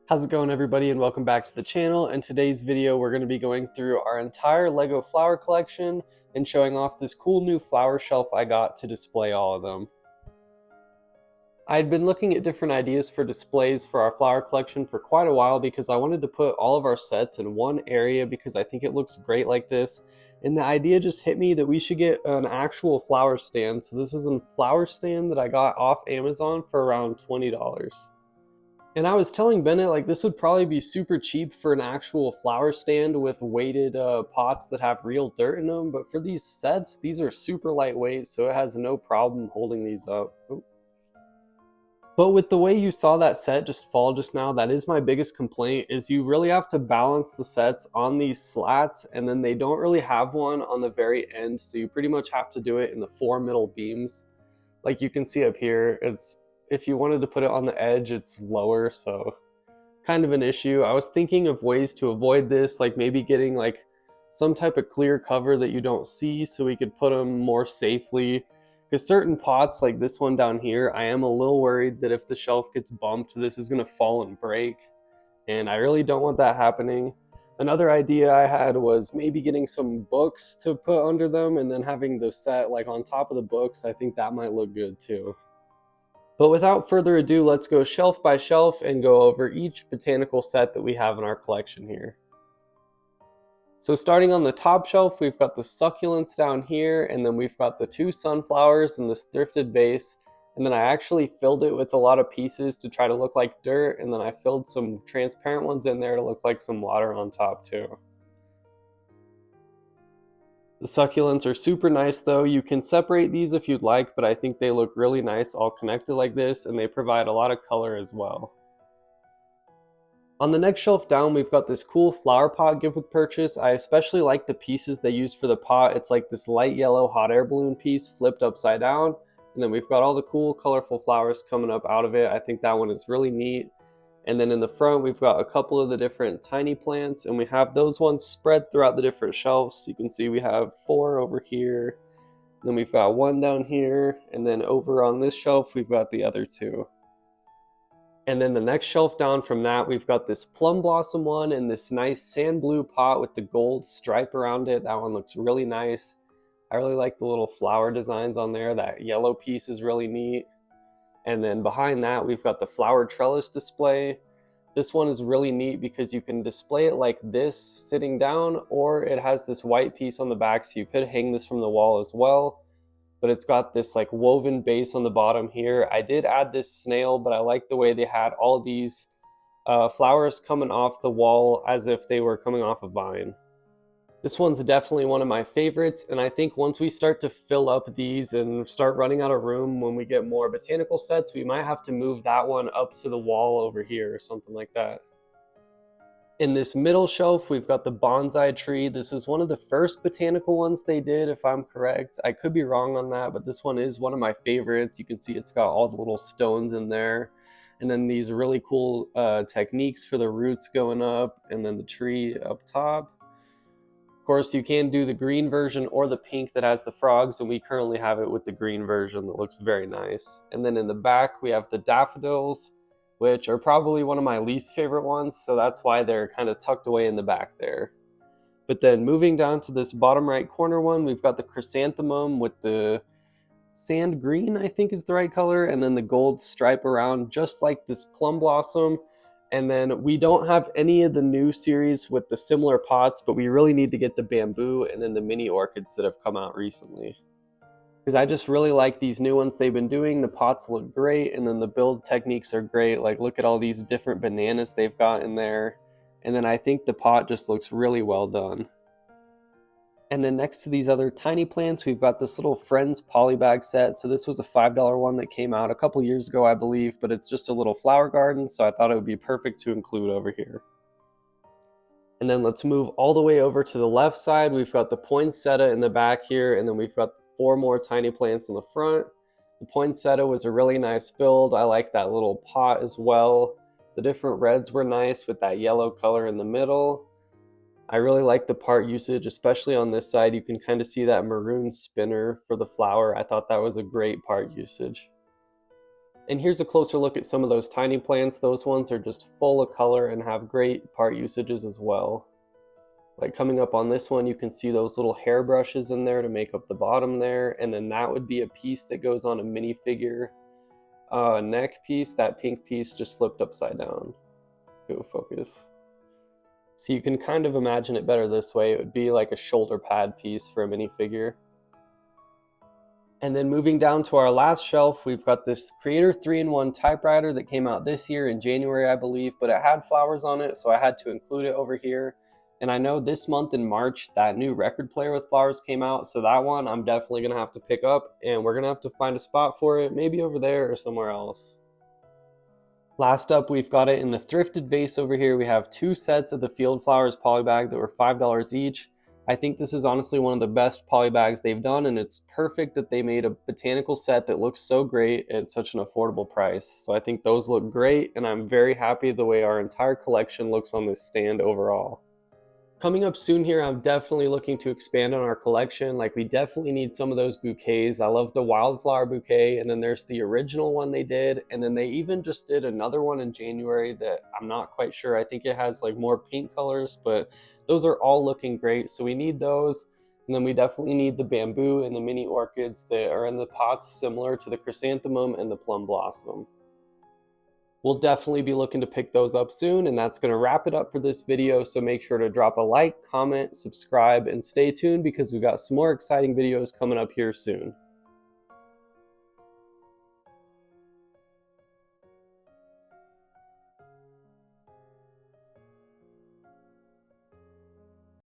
How's it going, everybody, and welcome back to the channel. In today's video we're going to be going through our entire LEGO flower collection and showing off this cool new flower shelf I got to display all of them. I'd been looking at different ideas for displays for our flower collection for quite a while because I wanted to put all of our sets in one area because I think it looks great like this, and the idea just hit me that we should get an actual flower stand. So this is a flower stand that I got off Amazon for around $20. And I was telling Bennett, like, this would probably be super cheap for an actual flower stand with weighted pots that have real dirt in them. But for these sets, these are super lightweight, so it has no problem holding these up. Oop. But with the way you saw that set just fall just now, that is my biggest complaint, is you really have to balance the sets on these slats, and then they don't really have one on the very end, so you pretty much have to do it in the four middle beams. Like you can see up here, if you wanted to put it on the edge, it's lower, so kind of an issue. I was thinking of ways to avoid this, like maybe getting like some type of clear cover that you don't see so we could put them more safely. Because certain pots, like this one down here, I am a little worried that if the shelf gets bumped, this is going to fall and break. And I really don't want that happening. Another idea I had was maybe getting some books to put under them and then having the set like on top of the books. I think that might look good too. But without further ado, let's go shelf by shelf and go over each botanical set that we have in our collection here. So starting on the top shelf, we've got the succulents down here, and then we've got the two sunflowers and this thrifted vase. And then I actually filled it with a lot of pieces to try to look like dirt, and then I filled some transparent ones in there to look like some water on top too. The succulents are super nice though. You can separate these if you'd like, but I think they look really nice all connected like this, and they provide a lot of color as well. On the next shelf down, we've got this cool flower pot gift with purchase. I especially like the pieces they use for the pot. It's like this light yellow hot air balloon piece flipped upside down, and then we've got all the cool colorful flowers coming up out of it. I think that one is really neat. And then in the front, we've got a couple of the different tiny plants, and we have those ones spread throughout the different shelves. You can see we have 4 over here, then we've got 1 down here, and then over on this shelf, we've got the other 2. And then the next shelf down from that, we've got this plum blossom one and this nice sand blue pot with the gold stripe around it. That one looks really nice. I really like the little flower designs on there. That yellow piece is really neat. And then behind that, we've got the flower trellis display. This one is really neat because you can display it like this sitting down, or it has this white piece on the back, so you could hang this from the wall as well. But it's got this like woven base on the bottom here. I did add this snail, but I like the way they had all these flowers coming off the wall as if they were coming off a vine. This one's definitely one of my favorites, and I think once we start to fill up these and start running out of room when we get more botanical sets, we might have to move that one up to the wall over here or something like that. In this middle shelf, we've got the bonsai tree. This is one of the first botanical ones they did, if I'm correct. I could be wrong on that, but this one is one of my favorites. You can see it's got all the little stones in there. And then these really cool techniques for the roots going up, and then the tree up top. Of course, you can do the green version or the pink that has the frogs, and we currently have it with the green version that looks very nice. And then in the back, we have the daffodils, which are probably one of my least favorite ones, so that's why they're kind of tucked away in the back there. But then moving down to this bottom right corner one, we've got the chrysanthemum with the sand green, I think is the right color, and then the gold stripe around, just like this plum blossom. And then we don't have any of the new series with the similar pots, but we really need to get the bamboo and then the mini orchids that have come out recently. Because I just really like these new ones they've been doing. The pots look great, and then the build techniques are great. Like, look at all these different bananas they've got in there. And then I think the pot just looks really well done. And then next to these other tiny plants, we've got this little Friends polybag set. So this was a $5 one that came out a couple years ago, I believe, but it's just a little flower garden, so I thought it would be perfect to include over here. And then let's move all the way over to the left side. We've got the poinsettia in the back here, and then we've got 4 more tiny plants in the front. The poinsettia was a really nice build. I like that little pot as well. The different reds were nice with that yellow color in the middle. I really like the part usage, especially on this side. You can kind of see that maroon spinner for the flower. I thought that was a great part usage. And here's a closer look at some of those tiny plants. Those ones are just full of color and have great part usages as well. Like coming up on this one, you can see those little hair brushes in there to make up the bottom there, and then that would be a piece that goes on a minifigure neck piece. That pink piece just flipped upside down. Go focus. So you can kind of imagine it better this way. It would be like a shoulder pad piece for a minifigure. And then moving down to our last shelf, we've got this Creator 3-in-1 typewriter that came out this year in January, I believe, but it had flowers on it, so I had to include it over here. And I know this month in March, that new record player with flowers came out, so that one I'm definitely going to have to pick up, and we're going to have to find a spot for it, maybe over there or somewhere else. Last up, we've got it in the thrifted vase over here. We have 2 sets of the Field Flowers polybag that were $5 each. I think this is honestly one of the best polybags they've done, and it's perfect that they made a botanical set that looks so great at such an affordable price. So I think those look great, and I'm very happy the way our entire collection looks on this stand overall. Coming up soon here, I'm definitely looking to expand on our collection. Like, we definitely need some of those bouquets. I love the wildflower bouquet, and then there's the original one they did, and then they even just did another one in January that I'm not quite sure. I think it has like more pink colors, but those are all looking great, so we need those. And then we definitely need the bamboo and the mini orchids that are in the pots similar to the chrysanthemum and the plum blossom. We'll definitely be looking to pick those up soon, and that's going to wrap it up for this video. So make sure to drop a like, comment, subscribe, and stay tuned because we've got some more exciting videos coming up here soon.